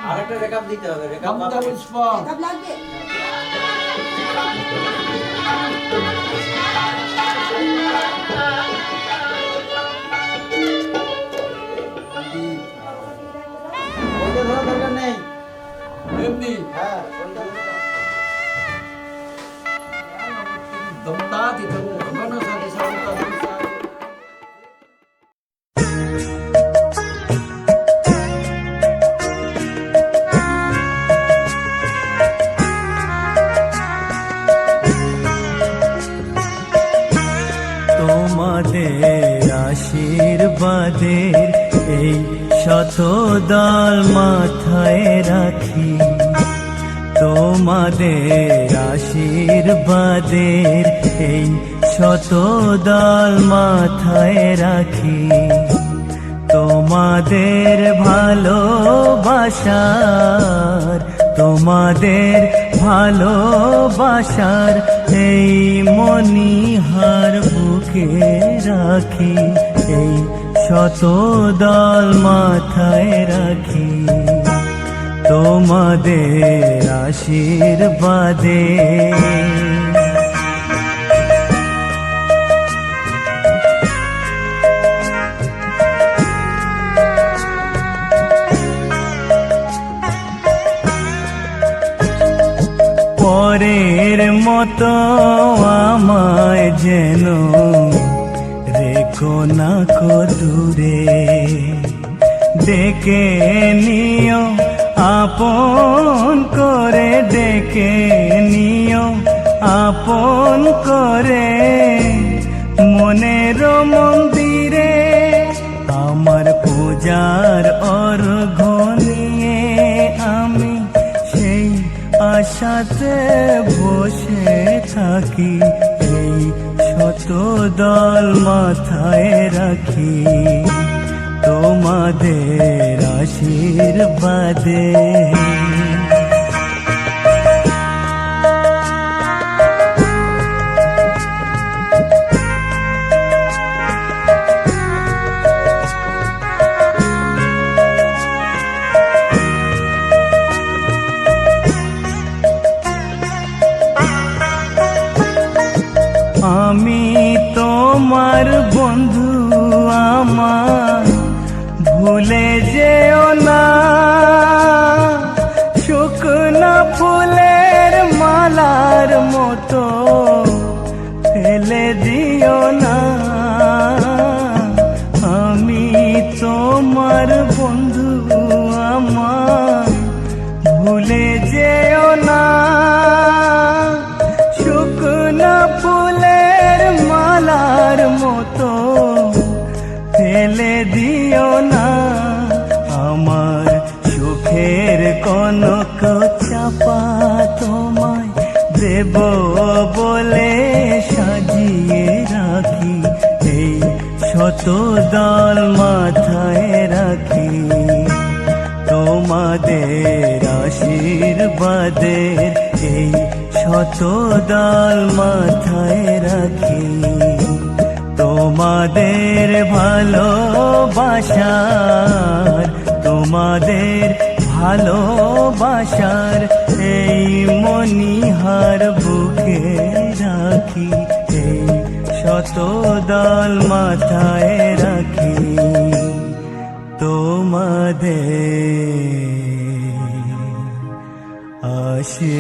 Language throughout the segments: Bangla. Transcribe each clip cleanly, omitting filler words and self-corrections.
আরেকটা রেকআপ দিতে হবে, রেকআপ লাগবে। ওইটা ধরার দরকার নেই। এমনি হ্যাঁ ওইটা দমদা দিতে ঘন সাথে সাথে তোমাদের আশীর্বাদের এই শত দল মাথায় রাখি, তোমাদের আশীর্বাদের এই শত দল মাথায় রাখি, তোমাদের ভালোবাসার, তোমাদের ভালোবাসার এই মণিহার বুকে রাখি, এই শত দল মাথায় রাখি, তোমাদের আশীর্বাদে। পরের মতো আমায় যেন রেখো না কো দূরে, ডেকে নিও আপন করে, ডেকে নিও আপন করে, মনের মন্দিরে আমার পূজার অর্ঘ্য নিয়ে আমি সেই আশাতে বসে থাকি, এই শত দল মাথায় রাখি, তোমাদের আশীর্বাদে। আমি তোমার বন্ধু, আমার ভুলে যেও না, শুকনো ফুলের মালার মতো ফেলে দিও না। আমি তোমার বন্ধু, আমার ভুলে যেও না, শুকনো ফুলের মালার মতো ফেলে দিও না। আমার সুখের কনক চাপা তোমায় দেব বলে সাজিয়ে রাখি, এই শত দল মাথায় রাখি, তোমাদের আশীর্বাদের এই শত দল মাথায় রাখি, তোমাদের ভালোবাসার, তোমাদের ভালোবাসার এই মণিহার বুকে রাখি, এই শত দল মাথায় রাখি, তোমাদের আশীর্বাদে।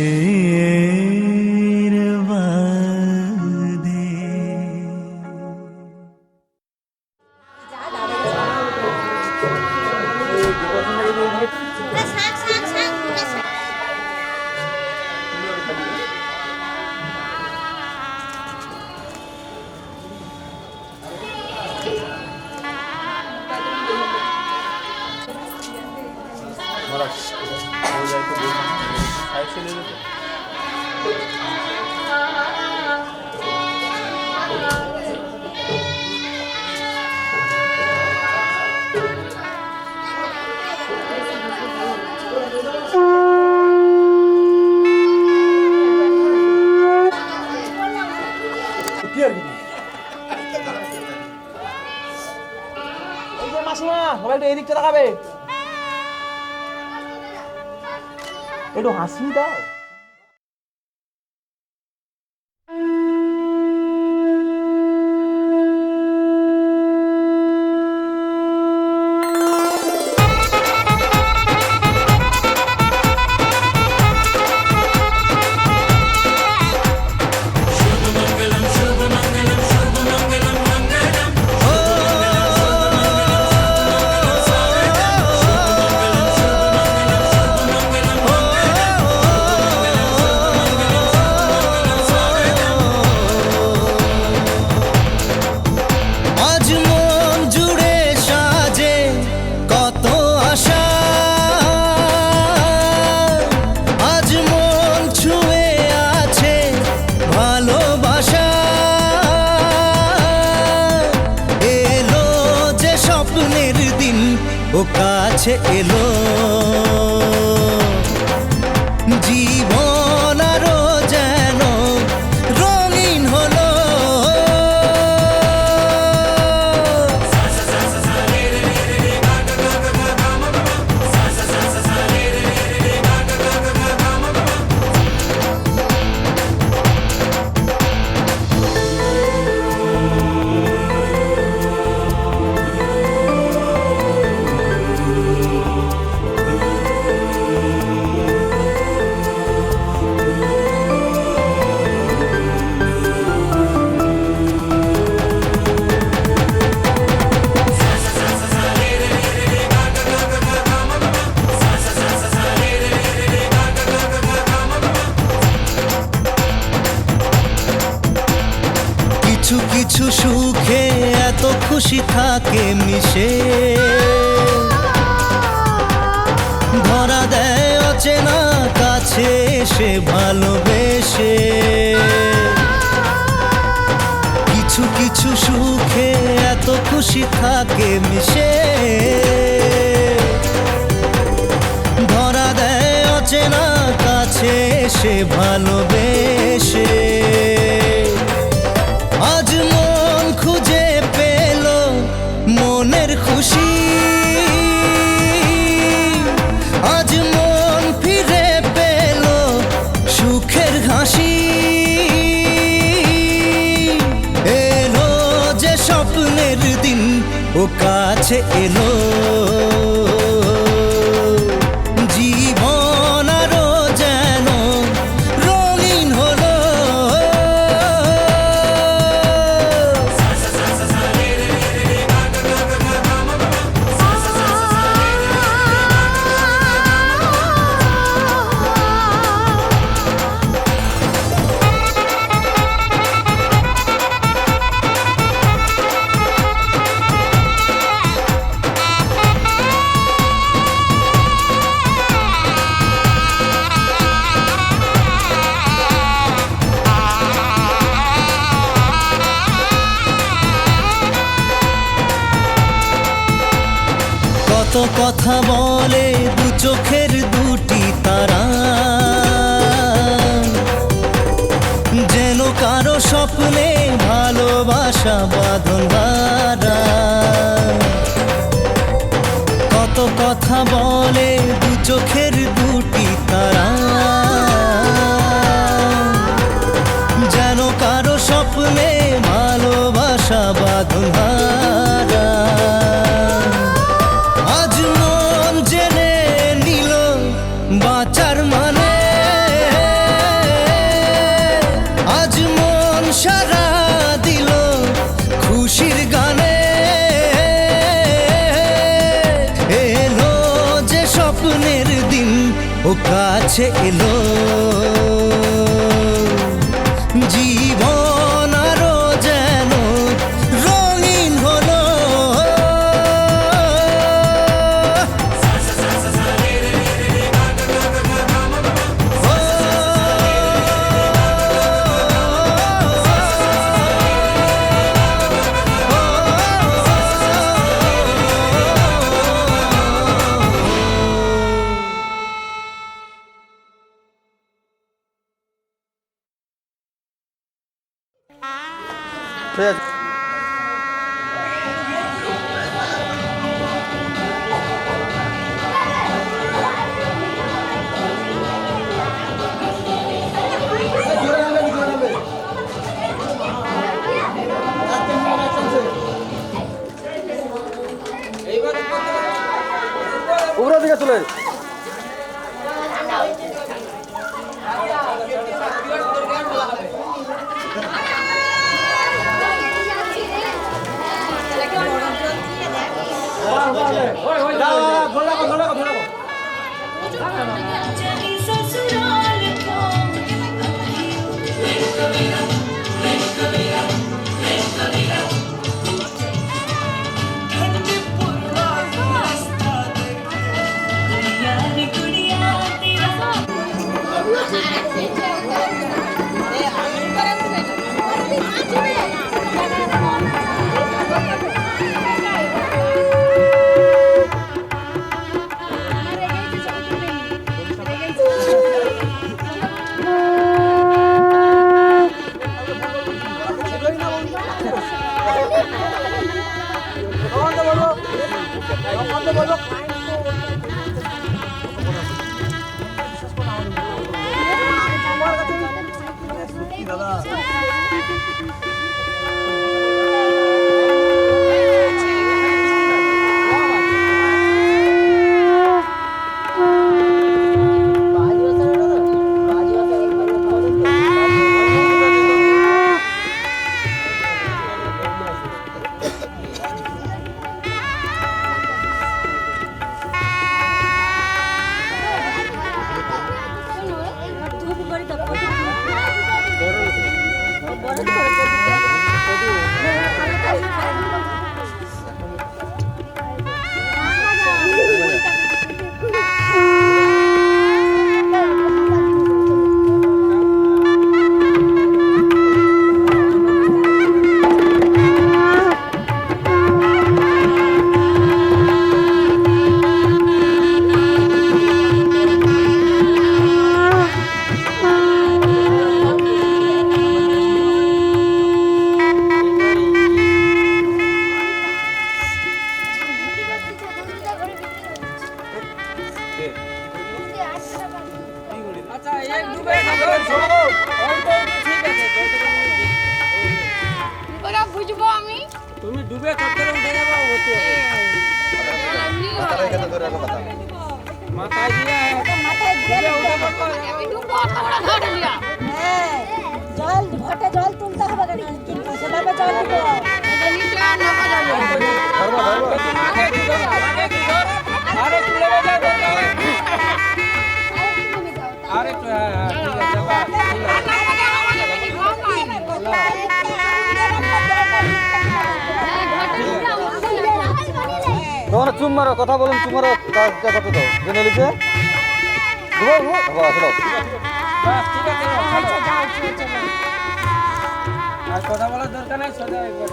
মাসিমা মোবাইলটা এদিকটা দেখাবে। একটু হাসি দাও। আজ মন জুড়ে সাজে কত আশা, আজ মন ছুঁয়ে আছে ভালোবাসা। এলো যে স্বপ্নের দিন ও কাছে এলো, জীবন আরো যেন রঙিন হলো। কিছু কিছু সুখে এত খুশি থাকে মিশে, ধরা দেয় অচেনা কাছে এসে ভালোবেসে। কিছু কিছু সুখে এত খুশি থাকে মিশে, ধরা দেয় অচেনা কাছে এসে ভালোবেসে। আজ মন খুঁজে পেল মনের খুশি, আজ মন ফিরে পেল সুখের হাসি। এলো যে স্বপ্নের দিন ও কাছে এলো, জীবন আরো যেন রঙিন হলো। কত কথা বলে দু চোখের দুটি তারা, যেন কারো স্বপ্নে ভালোবাসা বাঁধন হারা। কত কথা বলে দু চোখের দুটি তারা, যেন কারো স্বপ্নে ভালোবাসা বাঁধন হারা। আজ মন জেনে নিল বাঁচার মানে, আজ মন সারা দিল খুশির গানে। এলো যে স্বপ্নের দিন ও কাছে এলো, জীবন আরো যেন রঙিন হলো। ঠিক আছে। দিকে চলে তুমি ডুবে করতে মাথায় দিয়া জল ঘটে জল তুলতে হবে কিন্তু সেভাবে জল দিব তোমার চুম মারো কথা বলুন চুম মারো কাজটা করতে দাও জেনে লিখে আর কথা বলার দরকার নাই সোজা একবার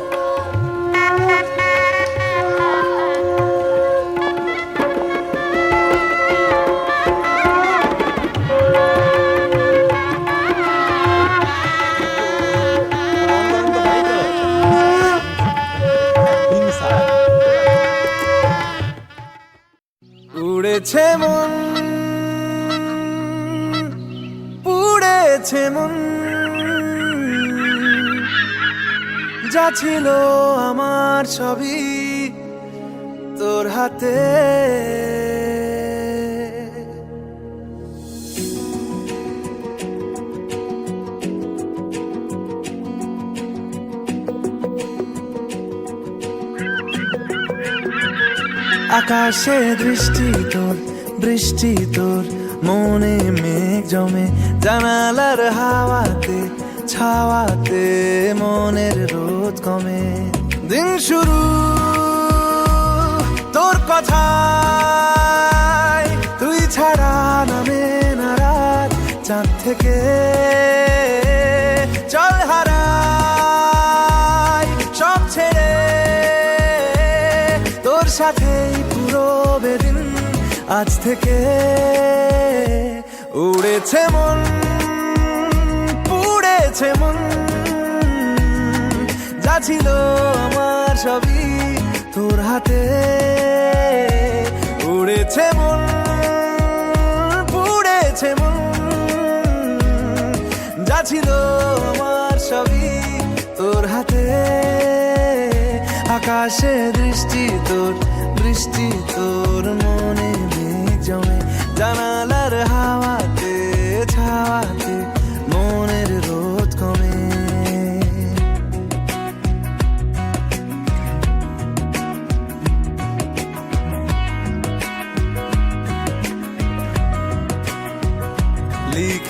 উড়েছে মন পুড়েছে মন যা ছিল আমার সবই তোর হাতে আকাশে দৃষ্টি তোর বৃষ্টি তোর মনে মেঘ জমে জানালার হাওয়াতে ছাওয়াতে মনের রোদ কমে দিন শুরু তোর কথায় তুই ছাড়া নামে না রাত চাঁদ থেকে চল হারাই সব ছেড়ে তোর সাথেই পুরো বেদিন আজ থেকে উড়েছে মন পুড়েছে মন যা ছিল আমার সবই তোর হাতে উড়েছে মন পুড়েছে মন যা ছিল আমার সবই তোর হাতে আকাশে দৃষ্টি তোর বৃষ্টি তোর মনে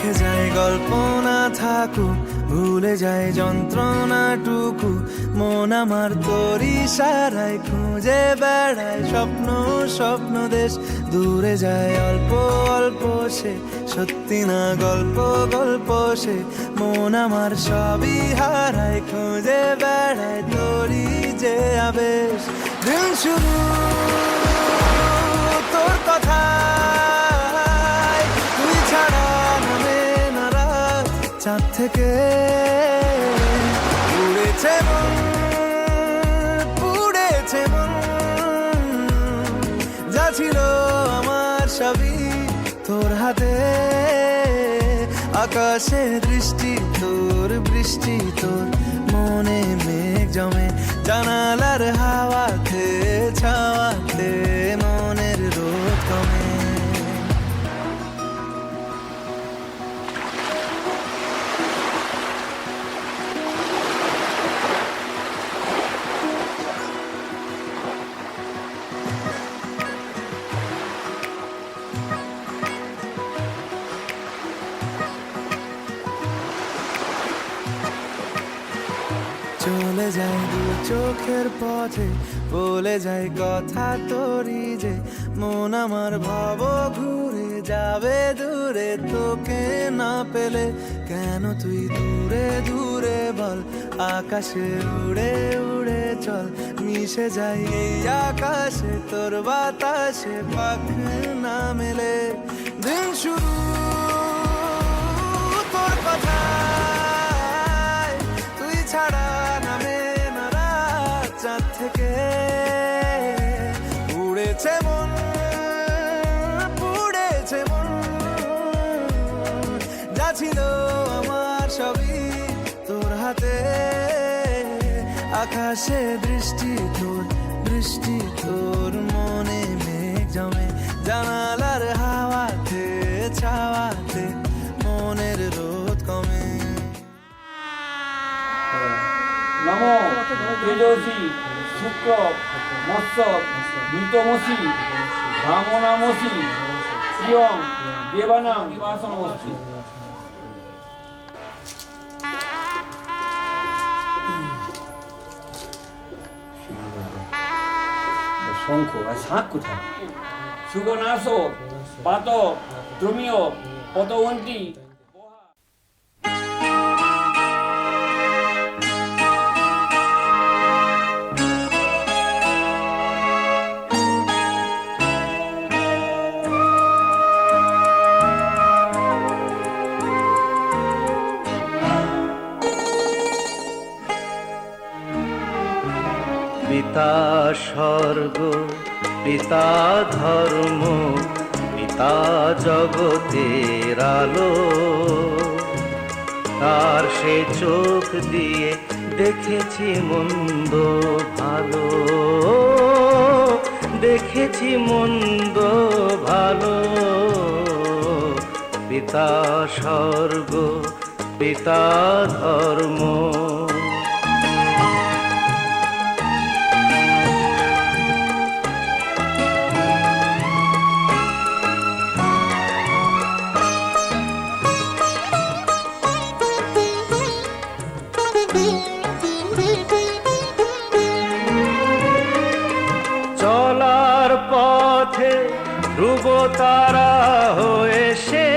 রেখে যায় গল্প না থাকুক, ভুলে যায় যন্ত্রণাটুকু। মন আমার তোর ইশারায় খুঁজে বেড়ায় স্বপ্ন স্বপ্ন দেশ। দূরে যায় অল্প অল্প সে, সত্যি না গল্প গল্প সে। মন আমার সবই হারায় খুঁজে বেড়ায় তোরই যে আবেশ। দিন শুরু তোর কথা, তুই ছাড়া নামে না রাত। চাঁদ থেকে উড়েছে মন, পুড়েছে মন। যা ছিল আমার সবই তোর হাতে। আকাশে দৃষ্টি তোর, বৃষ্টি তোর, মনে মেঘ জমে জানালার হাওয়াতে। ছাওয়াতে মনের রোদ কমে। চলে যায় দু চোখের পথে, বলে যায় কথা তোরই যে। মন আমার ভাব ঘুরে যাবে দূরে তোকে না পেলে। কেন তুই দূরে দূরে বল, আকাশে উড়ে উড়ে চল। মিশে যাই এই আকাশে তোর বাতাসে, পাখ না মেলে। দিন শুরু তোর কথা, তুই ছাড়া নামে না রাত। চাঁদ থেকে উড়েছে মন, পুড়েছে মন। যা ছিল আমার সবই তোর হাতে। আকাশে দৃষ্টি তোর, বৃষ্টি তোর, মনে মেঘ জমে জানালার হাওয়াতে। ছাওয়াতে মনের রোদ কমে। নমো তেজসী শুক্র মৎস্য মৃতমসি ব্রাহ্মণামসি প্রিয়ং দেবানাং নিবাসনমস্তি। শঙ্খ আর শাঁখ কোথায়? সুগনাশ পাত দ্রমীয় পতবন্তী। পিতা স্বর্গ, পিতা ধর্ম, পিতা জগতের আলো। তার সে চোখ দিয়ে দেখেছি মন্দ ভালো, দেখেছি মন্দ ভালো। পিতা স্বর্গ, পিতা ধর্ম। চলার পথে ধ্রুব তারা হয়ে সে,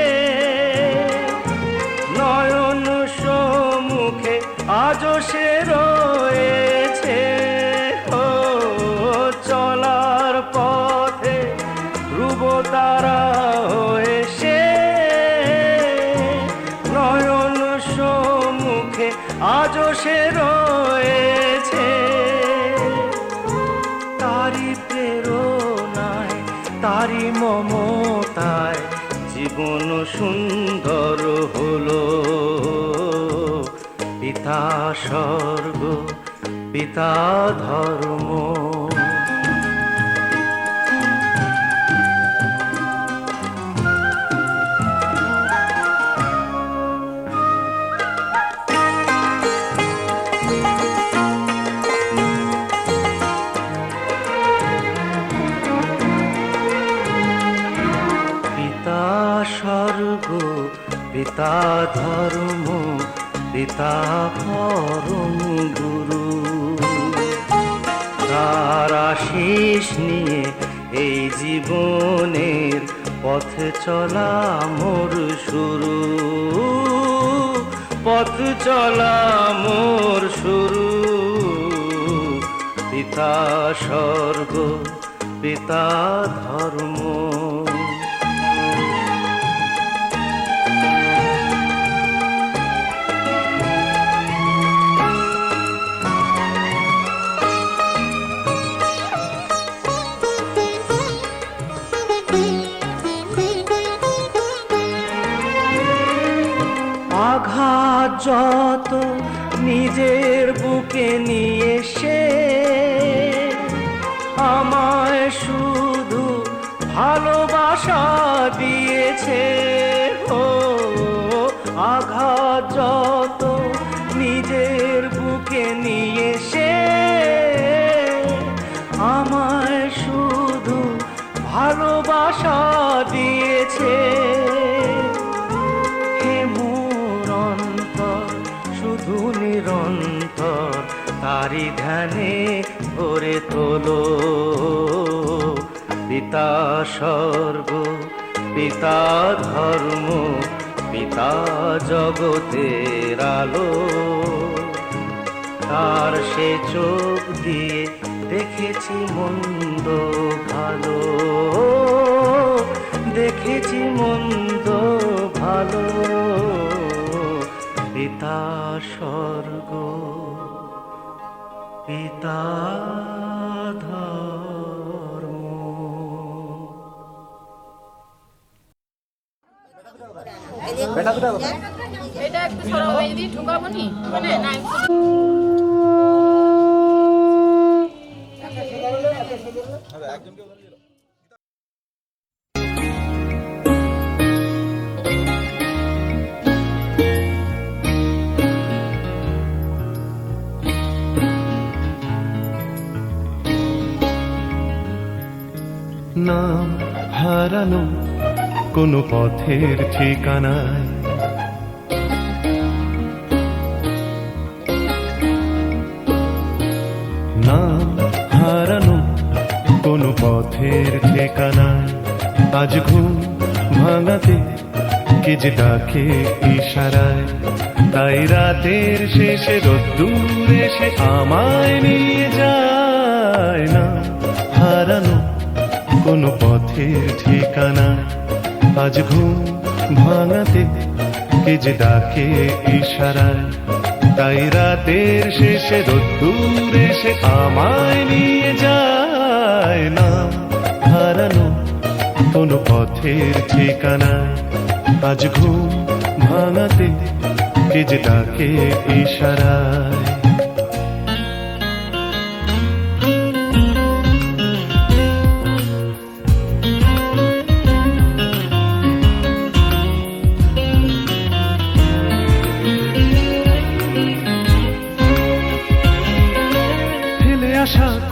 নয়ন সম্মুখে আজও সে রয়েছে। ও চলার পথে ধ্রুব তারা হয়ে সে, নয়ন সম্মুখে আজও সে রয়েছে। তারি প্রেরণায়, তারি মমতায় জীবন সুন্দর হলো। পিতা স্বর্গ, পিতা ধর্ম। পিতা ধর্ম, পিতা পরম গুরু। তার আশিস নিয়ে এই জীবনের পথ চলা মোর শুরু, পথ চলা মোর শুরু। পিতা স্বর্গ, পিতা ধর্ম। আঘাত যত নিজের বুকে নিয়ে সে আমায় শুধু ভালোবাসা দিয়েছে। ও আঘাত যত নিজের বুকে নিয়ে সে আমায় শুধু ভালোবাসা দিয়েছে। শুধু নিরন্তর তারি ধ্যানে ভরে তোলো। পিতা স্বর্গ, পিতা ধর্ম, পিতা জগতের আলো। তার সে চোখ দিয়ে দেখেছি মন্দ ভালো, দেখেছি মন্দ ভালো। পিতা স্বর্গ, পিতা ধর্ম। এটা একটু সরাও, এই দিয়ে ঢুকাবো নি মানে না নাম হারানো কোনো পথের ঠিকানায়, নাম হারানো কোনো পথের ঠিকানায়। আজ ঘুম ভাঙাতে কে যে ডাকে ইশারায়, তাই রাতের শেষে রোদ্দুর এসে আমায় নিয়ে যায়। না হারানো কোনো পথের ঠিকানা, আজ ঘুম ভাঙাতে কে যে ডাকে ইশারায়, তাই রাতের শেষে রোদ্দুর এসে আমায় নিয়ে যায়। না হারানো কোনো পথের ঠিকানা, আজ ঘুম ভাঙাতে কে যে ডাকে ইশারায়।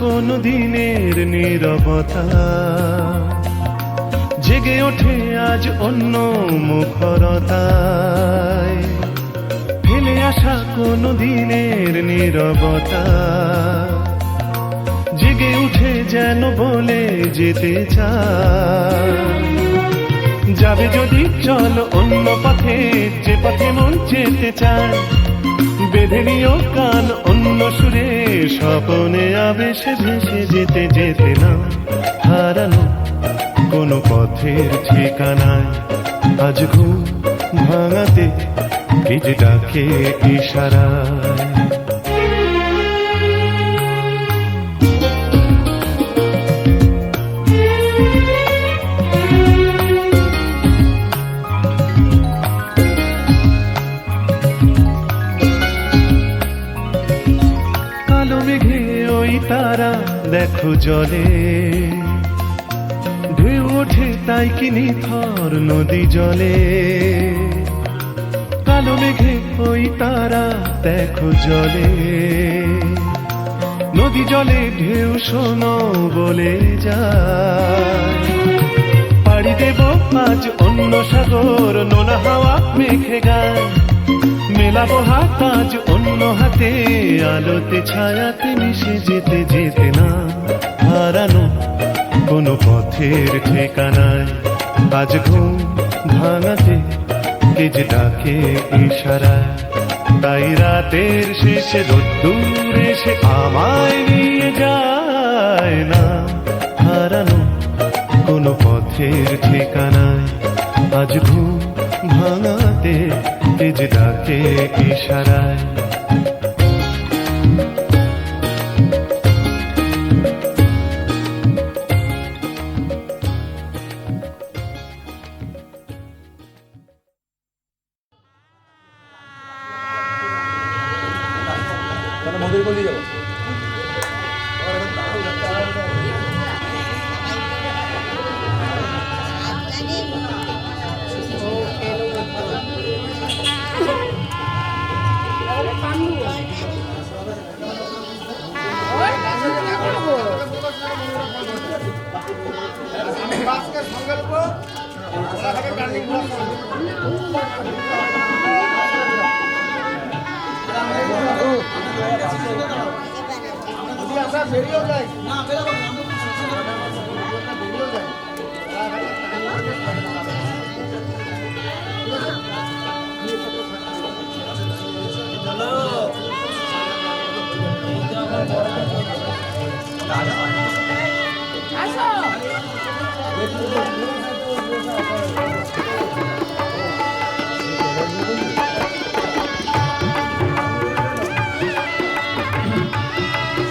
কোন দিনের নীরবতা জেগে ওঠে আজ অন্য মুখরতায়। ফেলে আসা কোন দিনের নীরবতা জেগে উঠে যেন বলে যেতে চায়। যাবে যদি চল অন্য পথে, যে পথে মন যেতে চায়। বেঁধে নিও কান অন্য সুরে, স্বপনে আবেশে ভেসে যেতে যেতে। না হারানো কোনো পথের ঠিকানায়, আজ ঘুম ভাঙাতে কে যে ডাকে ইশারায়। তারা দেখো জলে ঢেউ ওঠে, তাই কি নিথর নদী জলে। কালো মেঘে ওই তারা দেখো জলে, নদী জলে ঢেউ শোনো বলে যায়। পাড়ি দেব আজ অন্য সাগর, নোনা হাওয়া মেঘে গায়। মেলাবো হাত আজ অন্য হাতে, আলোতে ছায়াতে মিশে যেতে যেতে না হারানো কোনো পথের ঠিকানায়। আজ ঘুম ভাঙাতে কে যে ডাকে ইশারায়, তাই রাতের শেষে রোদ্দুর এসে আমায় নিয়ে যায় না হারানো কোনো পথের ঠিকানায়। আজ ঘুম ভাঙাতে কে যে ডাকে ইশারায়। মন্দির বলে যাবো।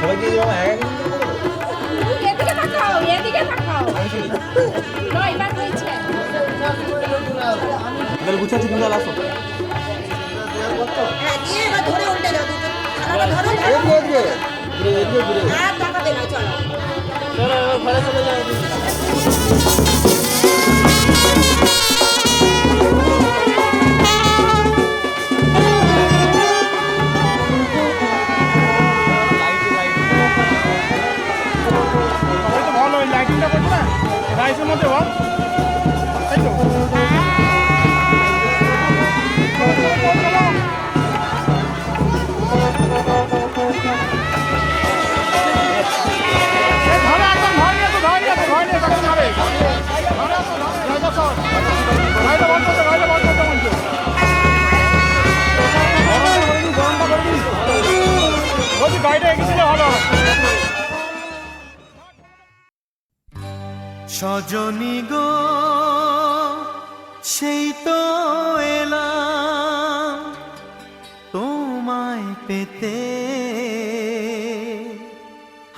সবাইকে এদিকে তাকাও, এদিকে তাকাও। নয়, এবার হয়েছে। গুছাচ্ছি, তুমি আসো। হ্যাঁ, দিয়ে এবার ধরে উল্টে দাও দুটো। খানাটা ধরো, ধরো। আর টাকা দে না, চলো। ভালো লাইটিংটা করবো না রাইসের মধ্যে বল, তাই তো। গাড়িটা এগিয়ে ভালো। সজনী গো সেই তো এলাম তোমায় পেতে,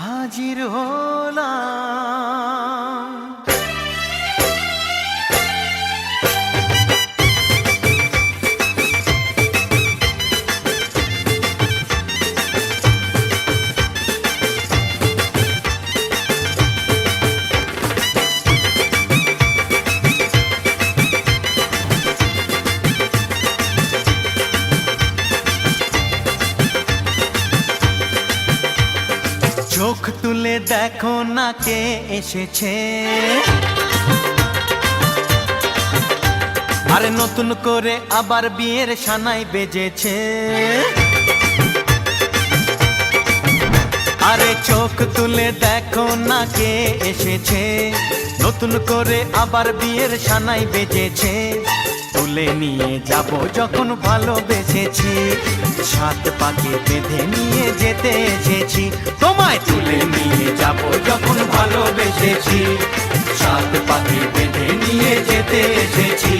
হাজির হলাম। চোখ তুলে দেখো না কে এসেছে, আরে নতুন করে আবার বিয়ের সানাই বেজেছে। আরে চোখ তুলে দেখো না কে এসেছে, নতুন করে আবার বিয়ের সানাই বেজেছে। তুলে নিয়ে যাব যখন ভালোবেসেছি, সাত পাকে বেঁধে নিয়ে যেতে এসেছি। তোমায় তুলে নিয়ে যাব যখন ভালোবেসেছি, সাত পাকে বেঁধে নিয়ে যেতে এসেছি।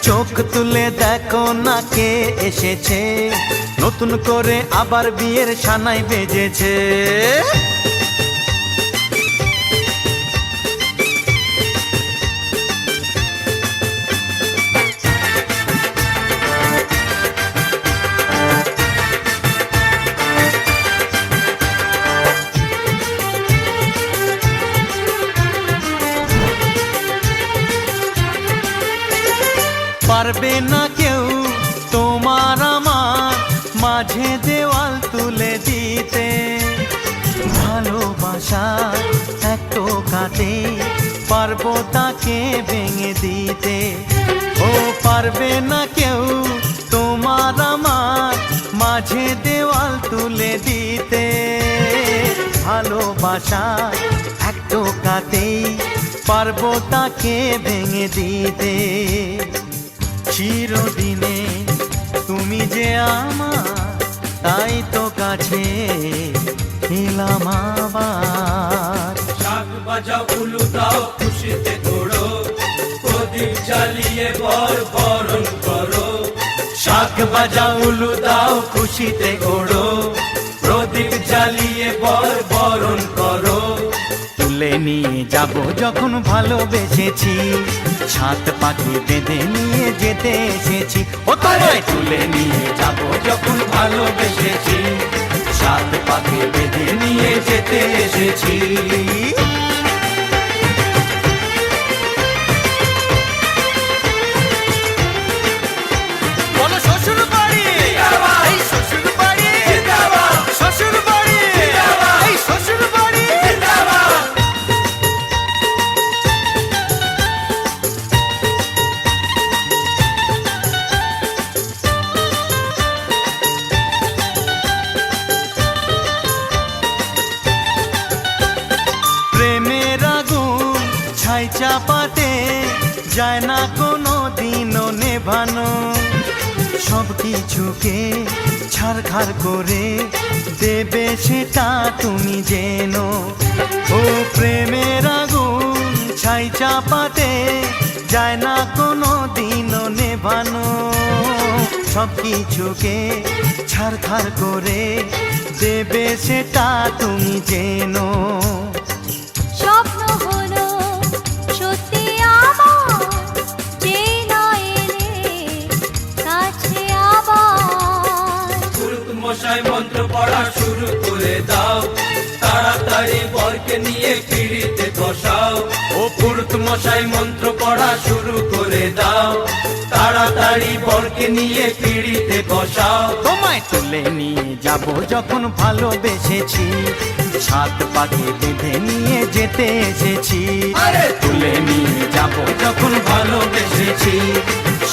চোখ তুলে দেখো না কে এসেছে, নতুন করে আবার বিয়ের সানাই বেজেছে। পারবে না কেউ তোমার আমার মাঝে দেওয়াল তুলে দিতে, ভালোবাসা একটু কাটে পারবো তাকে ভেঙে দিতে। ও পারবে না কেউ তোমার আমার মাঝে দেওয়াল তুলে দিতে। ভালোবাসা এক টোকাতেই পারবো তাকে ভেঙে দিতে। চিরদিনে তুমি যে আমার, তাই তো কাছে এলাম আবার। শাক বাজাও উলু দাও খুশিতে ঘোড়ো, প্রদীপ জ্বালিয়ে বর বরণ করো। শাক বাজাও উলু দাও খুশিতে ওড়ো, প্রদীপ জ্বালিয়ে বর বরণ করো। তুলে নিয়ে যাব যখন ভালোবেসেছি, সাত পাখি বেঁধে নিয়ে যেতে এসেছি। ও তোমায় তুলে নিয়ে যাব যখন ভালোবেসেছি, সাত পাখি বেঁধে নিয়ে যেতে এসেছি। বলো শ্বশুর বাড়ি, এই শ্বশুর বাড়ি, শ্বশুর বাড়ি, এই শ্বশুর বাড়ি। প্রেমের আগুন ছাই চাপাতে যায় না কোনো দিনও নেভানো। সব কিছুকে ছারখার করে দেবে সেটা তুমি জেনো। ও প্রেমের আগুন ছাই চাপাতে যায় না কোনো দিনও নেভানো। সব কিছুকে ছারখার করে দেবে সেটা তুমি জেনো। স্বপ্ন হলো সত্যি আমার, যে না এলে কাছে আবার। পুরুত মশাই মন্ত্র পড়া শুরু করে দাও, তাড়াতাড়ি বরকে নিয়ে পিড়িতে বসাও। ও পুরুত মশাই মন্ত্র পড়া শুরু করে দাও, তাড়াতাড়ি বরকে নিয়ে পিড়িতে বসাও। তোমায় তুলে নিয়ে যাব যখন ভালোবেসেছি, সাত পাখি বেঁধে নিয়ে যেতে এসেছি। তুলে নিয়ে যাব যখন ভালোবেসেছি,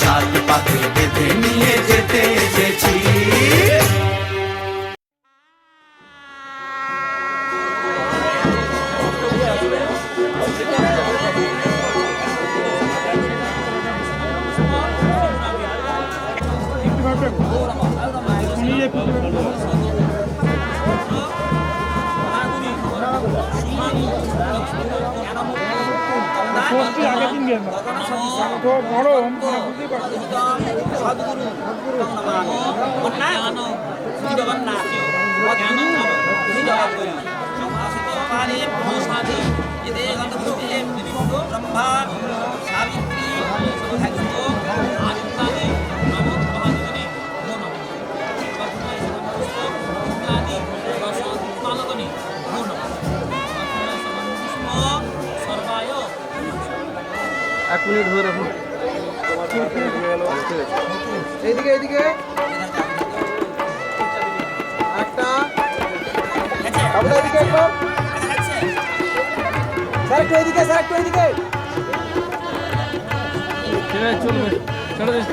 সাত পাখি বেঁধে নিয়ে যেতে এসেছি। ষষ্ঠী আগের দিন গেলাম তো গরম বুঝতেই পারছি। এক মিনিট ধরে রাখুন। এইদিকে এইদিকে একটা আপনার এদিকে একবার স্যার একটু এদিকে, স্যার একটু এদিকে। ঠিক আছে চলবে, ছেড়ে দিন।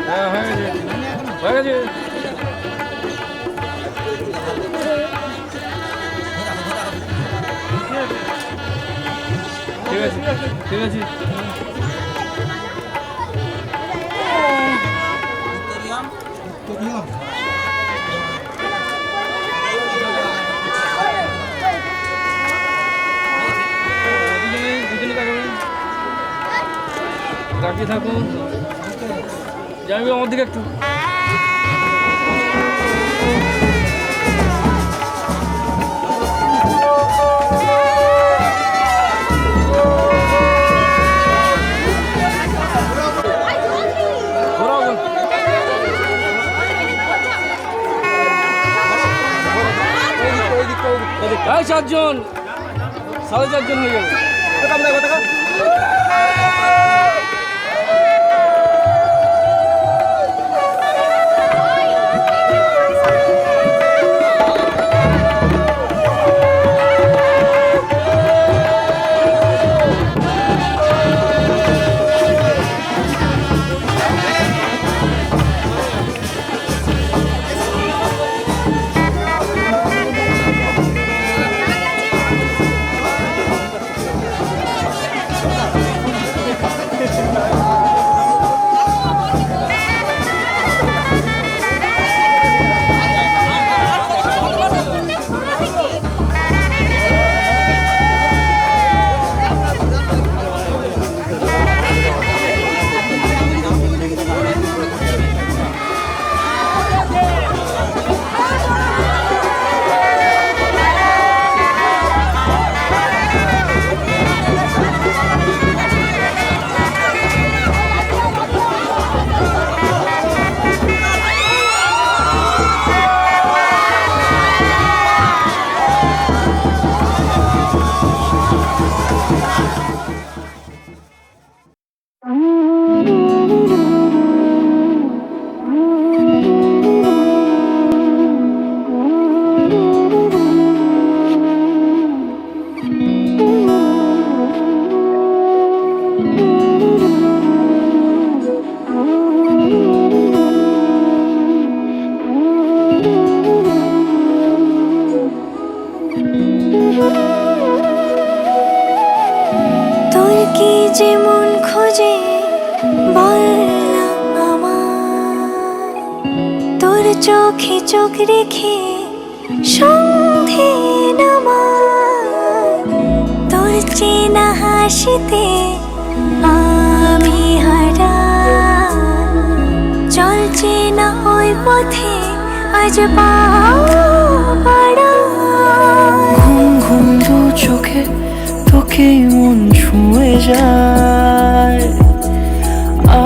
হ্যাঁ হয়ে গেছে, হয়ে গেছে। ঠিক আছে ঠিক আছে। তাকিয়ে থাকুন, যাবি আমার দিকে একটু। চারজন, 4.5 হয়ে যাবে। যে মন খোঁজে বল না আমায়, তোর চোখে চোখ রেখে সন্ধে নামায়, তোর চেনা হাসিতে আমি হারাই, চল চেনা ওই পথে আজ পাড়া। ঘুম ঘুম দু চোখে তোকে মন ছুঁয়ে যায়,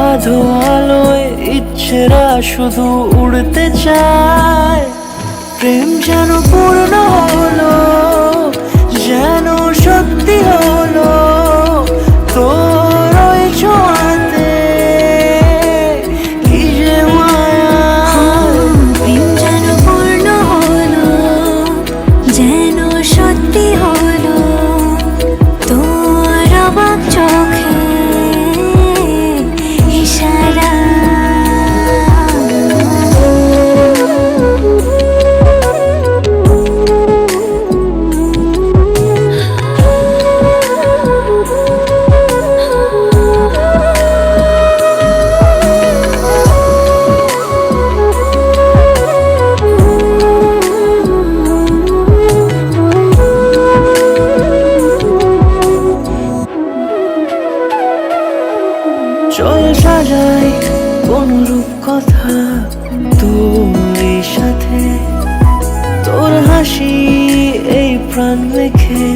আধো আলোয় ইচ্ছেরা শুধু উড়তে চায়। প্রেম যেন পূর্ণ হলো, যেন সত্যি হলো, তোর ওই ছোঁয়াতে কি যে মায়া। প্রেম যেন পূর্ণ হলো, যেন সত্যি হলো, তোর অবাক চোখে ইশারা। চল সাজাই কোন রূপকথা তোর সাথে, তোর হাসি এই প্রাণ রেখে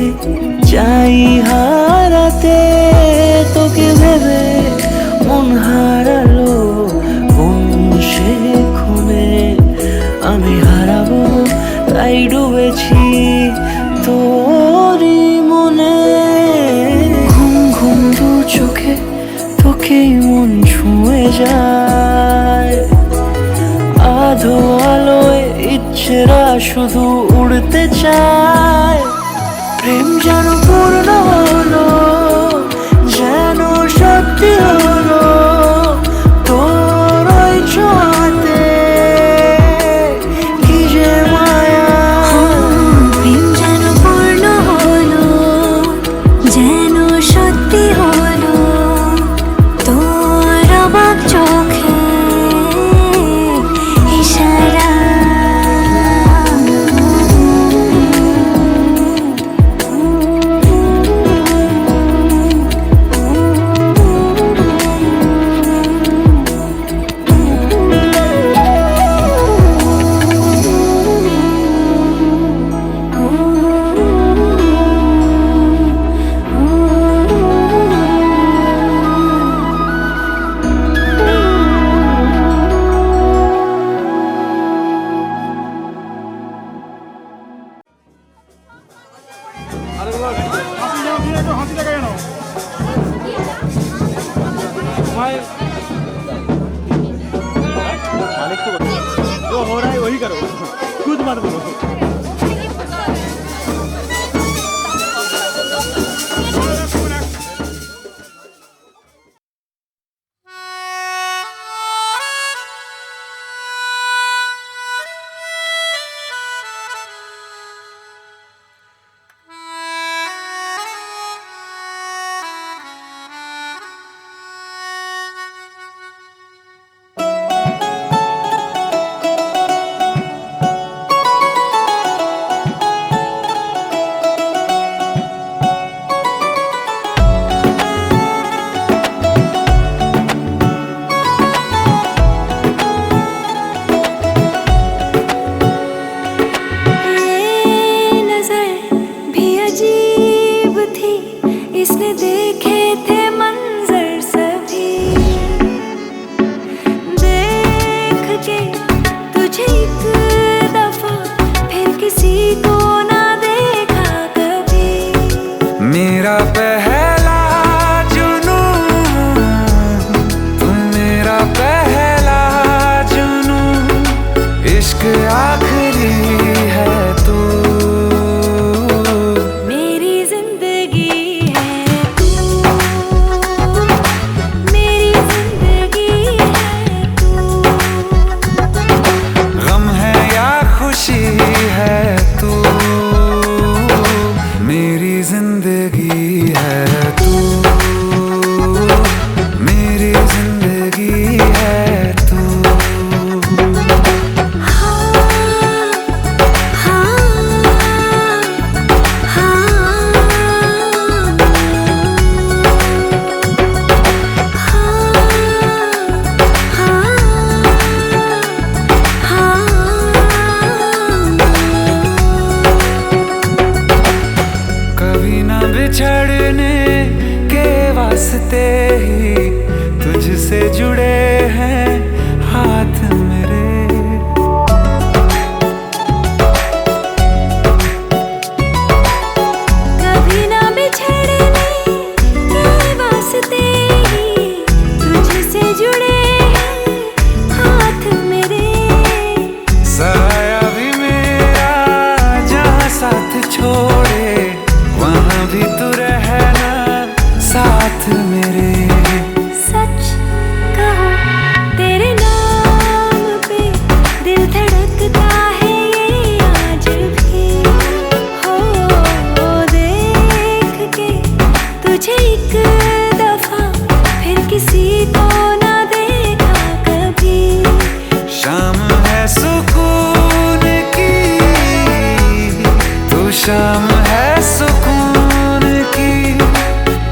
চাই হারাতে। তোকে ভেবে মন হারালো কোন সে ক্ষণে, আমি হারাবো তাই ডুবেছি তোরই মনে। ঘুম ঘুম দু চোখে তোকেই মন ছুঁয়ে যায়, আধো আলোয় ইচ্ছেরা শুধু উড়তে চায়। প্রেম যেন পূর্ণ হলো, যেন সত্যি হলো, তোর ওই ছোঁয়াতে কি যে মায়া। প্রেম যেন পূর্ণ হলো, যেন সত্যি হলো, তোর অবাক চোখে ইশারা। जिंदगी है तू। तुझे एक दफा फिर किसी को ना देखा कभी। शाम है सुकून की, तू शाम है सुकून की,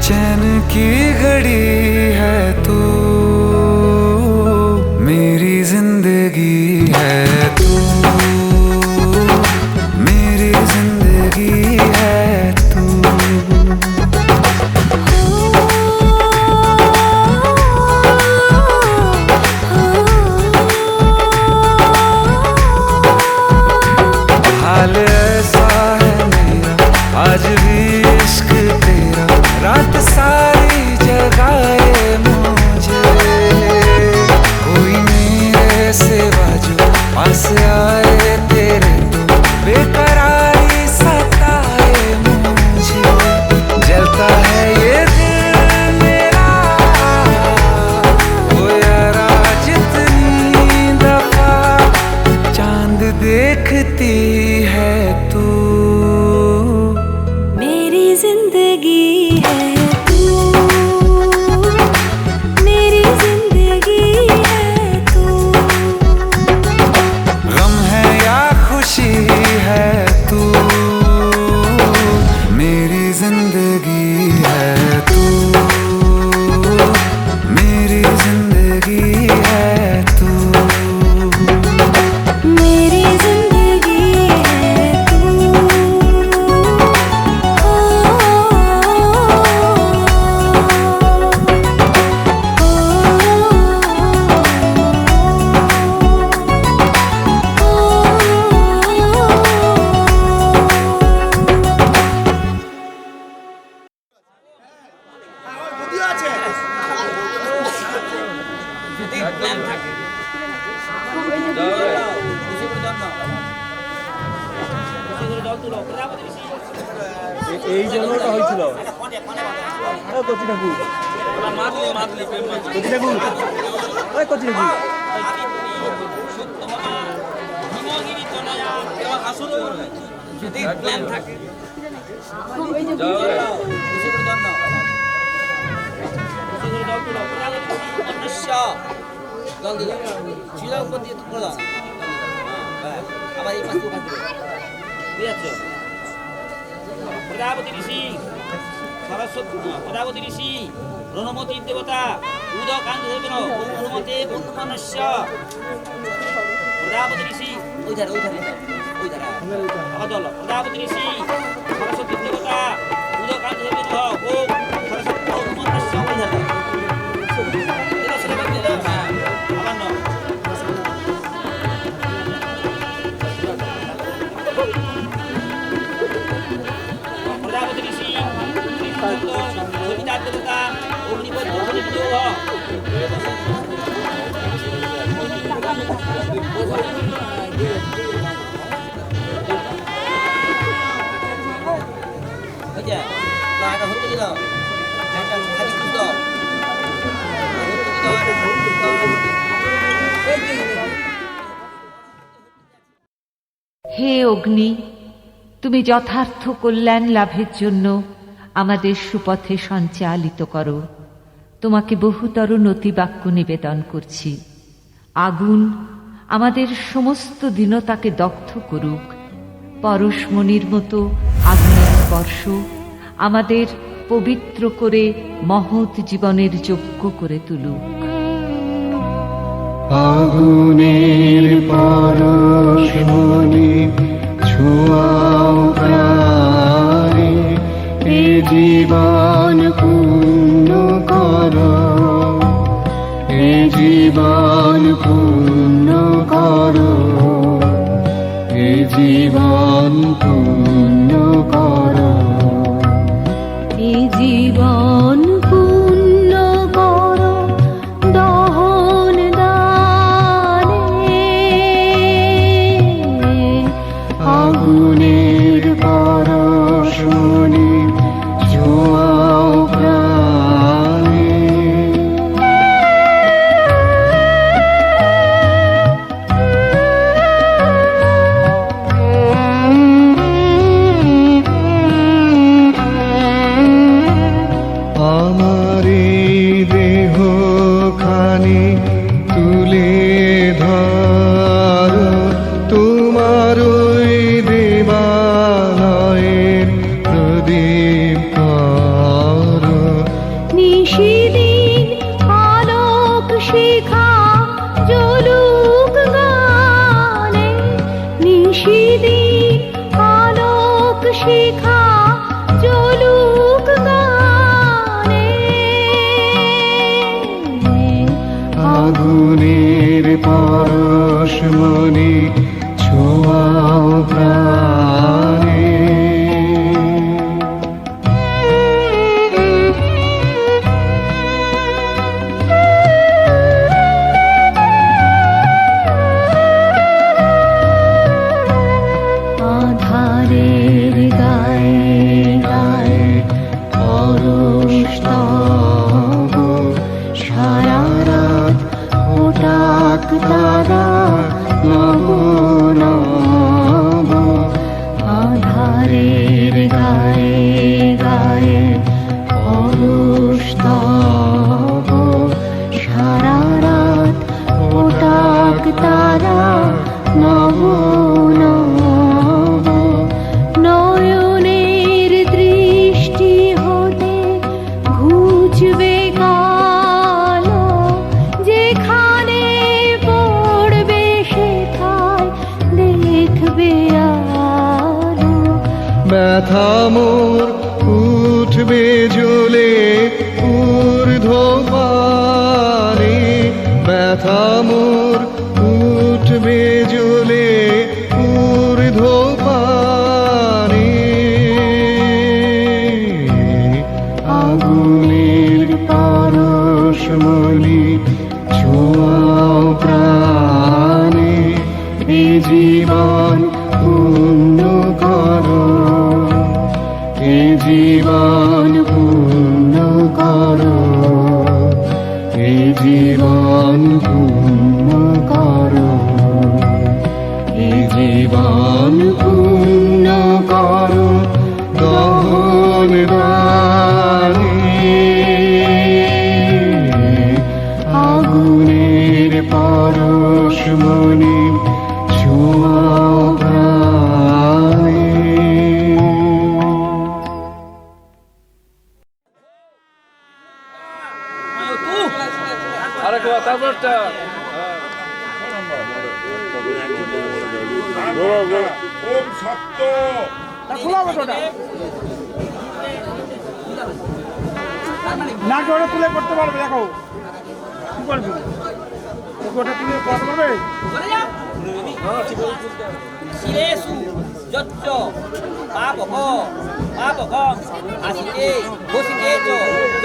चैन की घड़ी है तू, मेरी जिंदगी है तू, मेरी जिंदगी है तू। हाल ऐसा है मेरा आज भी इश्क तेरा, रात सारी जगाए मुझे, कोई मेरे सिवा जो पास आए तेरे तो बेकरारी सताए मुझे। जलता है ये दिल मेरा ओ यारा जितनी दफा चांद देखती है तू, मेरी जिंदगी है तू, मेरी जिंदगी है तू। गम है या खुशी है तू, मेरी जिंदगी है तू, मेरी जिंदगी है तू, मेरी जिंदगी है तू। এই জন্যটা হয়েছিল কচি ঠাকুর, কচি ঠাকুর, ওই কচি ঠাকুর। জল দিল ছিলা উপর দিয়ে করে দাও, আবার এই পাশে বুঝাচ্ছ। প্রজাপতি ঋষি সরস্বতী, প্রজাপতি ঋষি রণমতী দেবতা উদকান্ত দেবেন অনুমতে বন্ধুমানস্য। প্রজাপতি ঋষি ওই ধারে, ওই ধারে, ওই ধারে আবার দল। প্রজাপতি ঋষি সরস্বতী দেবতা উদকান্ত দেবেন ও সরস্বতী অনুমতস্য। ওই ধারে আবার ন প্রজাপতি ঋষি সবিতা দেবতা অগ্নিপদ হতে দিল একটা খালি খুঁজ দাও। হে অগ্নি, তুমি যথার্থ কল্যাণ লাভের জন্য আমাদের সুপথে সঞ্চালিত করো। তোমাকে বহুতর নতিবাক্য নিবেদন করছি। আগুন আমাদের সমস্ত দীনতাকে দগ্ধ করুক। পরশমণির মতো আগুনের স্পর্শ আমাদের পবিত্র করে মহৎ জীবনের যোগ্য করে তুলুক। আগুনের পরশমণি ছোঁয়াও প্রাণে, এ জীবন পূর্ণ করো, এ জীবন পূর্ণ করো, এ জীবন পূর্ণ করো, এ জীবন পূর্ণ করো দহন দানে। আগুনের পরশমণি ছোঁয়াও প্রাণে। পরশ তব সারা রাত ওটাক তারা নব নব আধারের গায়ে গায়ে পরশ তব সারা রাত ওটাক তারা নব নব নয়নের দৃষ্টি হতে ঘুচবে কালো যেখানে পড়বে সেথায় দেখবে আলো ব্যথা মোর উঠবে জ্বলে ঊর্ধ্বপানে ব্যথা মোর উঠবে জ্বলে ঊর্ধ্বপানে আগুনের পরশমণি ছোঁয়াও প্রাণে এ জীবন পূর্ণ করো এ জীবন পূর্ণ করো এ জীবন পূর্ণ করো এ জীবন পূর্ণ করো দহন দানে আগুনের পরশমণি ছোঁয়াও প্রাণে আরেকটা তারপরটা ওম সত্য না ওটা তুলে করতে পারবে দেখো কি করবে ওটা তুলে করতে পারবে শিরেষু যচ্চ পাপক পাপক আসিতে ঘোষিতে চ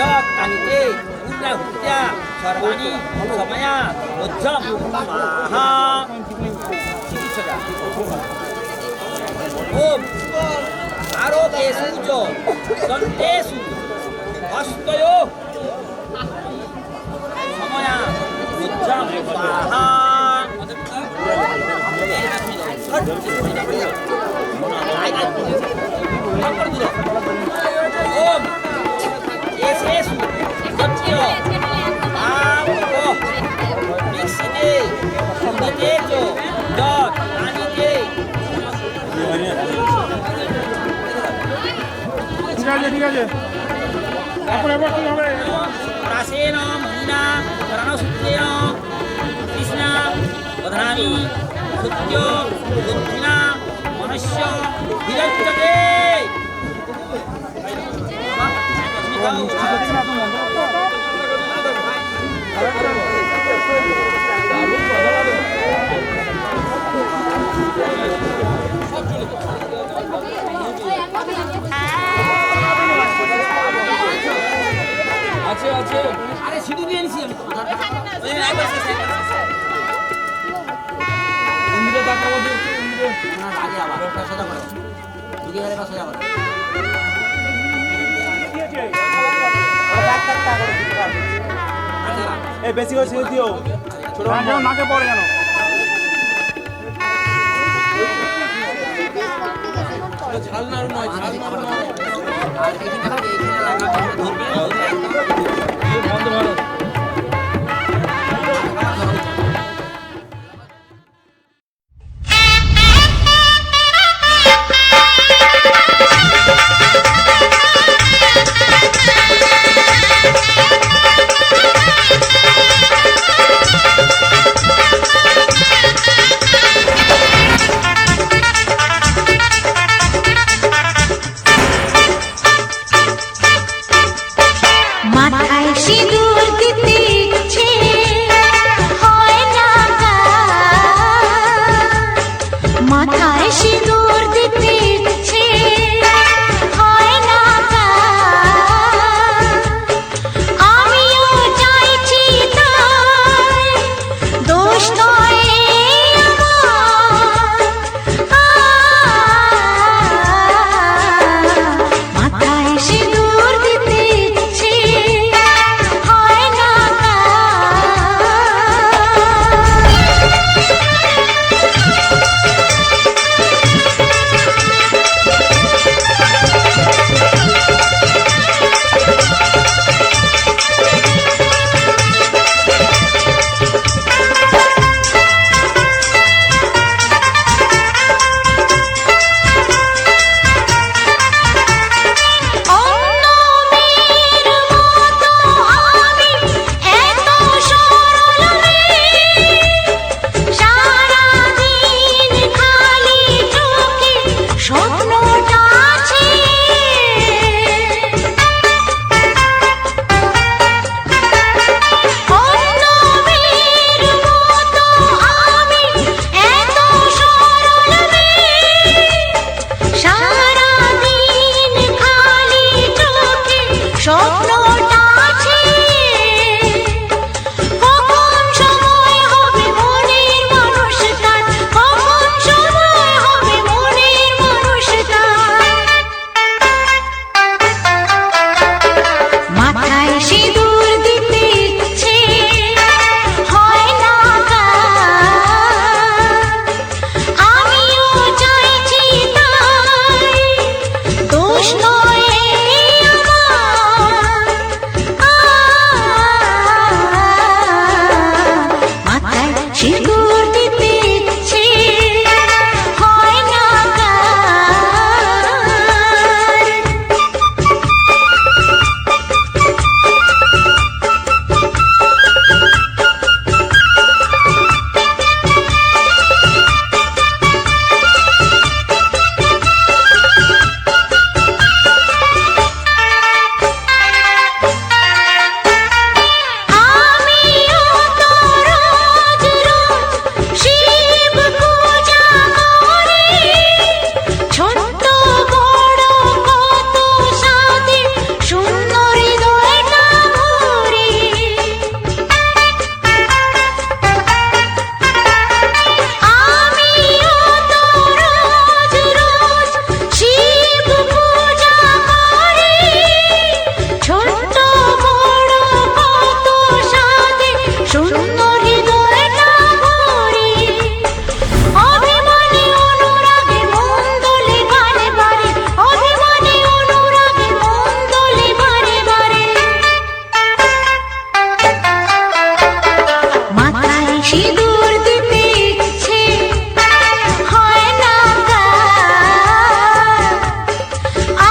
যৎ কানিতে পুণ্যাহুত্যা সর্বাণি সময়া মধ্যম মাহা চিকিৎসা ওম আরোগেষু চ দন্তেষু হস্তয়ো সময়া মধ্যম মাহা ওম এসেষু যচ্চ পাপক বিক্ষিতে সুগতে চ যৎ কানিতে ঠিক আছে এখন এবার কি হবে রাসেন মুনিনা প্রাণসূত্রেণ কৃষ্ণা বধামি সত্য বুদ্ধিনা মনুষ্য বিরজ্যতে আছে আছে আরে সিঁদুর দিয়ে নিছি আমি ইন্দ্র টাকা বলতে না আগে আবার সোজা করে দুই হাজার সোজা করে এই বেশি করে ছেড়ে দিও ছোট নাকে পড়ে জানো ঝালনার নয় ঝালনার নয় আর এখানে লাগাবো ধরবে বন্ধ ভারত স্বপ্নটা আছে কখন সময় হবে মনের মানুষ তার কখন সময় হবে মনের মানুষ তার মাথায় সিঁদুর দিতে ইচ্ছে হয় না আমিও চাইছি তাই দোষ নয় মাথায় সিঁদুর দিতে ইচ্ছে হয় না আমিও তো রোজ রোজ শিব পূজা করি ছোট্ট বড় কত সাধে শূন্য হৃদয়টা ভরি আমিও তো রোজ রোজ শিব পূজা করি ছোট্ট বড় কত সাধে শূন্য হৃদয়টা ভরি অভিমানী অনুরাগে মন দোলে বারে বারে অভিমানী অনুরাগে মন দোলে বারে বারে মাথায় সিঁদুর দিতে ইচ্ছে হয় না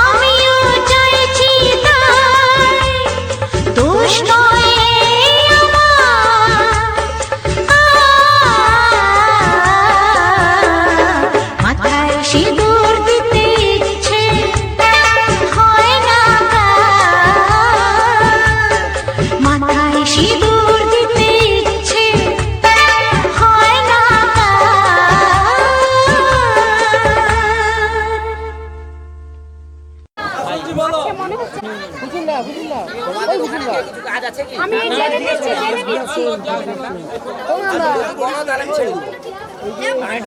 আমিও চাইছি তাই দোষ নয় মাথায় সিঁদুর দিতে ইচ্ছে হয় না মাথায় সিঁদুর দিতে ইচ্ছে হয় না কিছু কাজ আছে কি আমি জেনে নিচ্ছি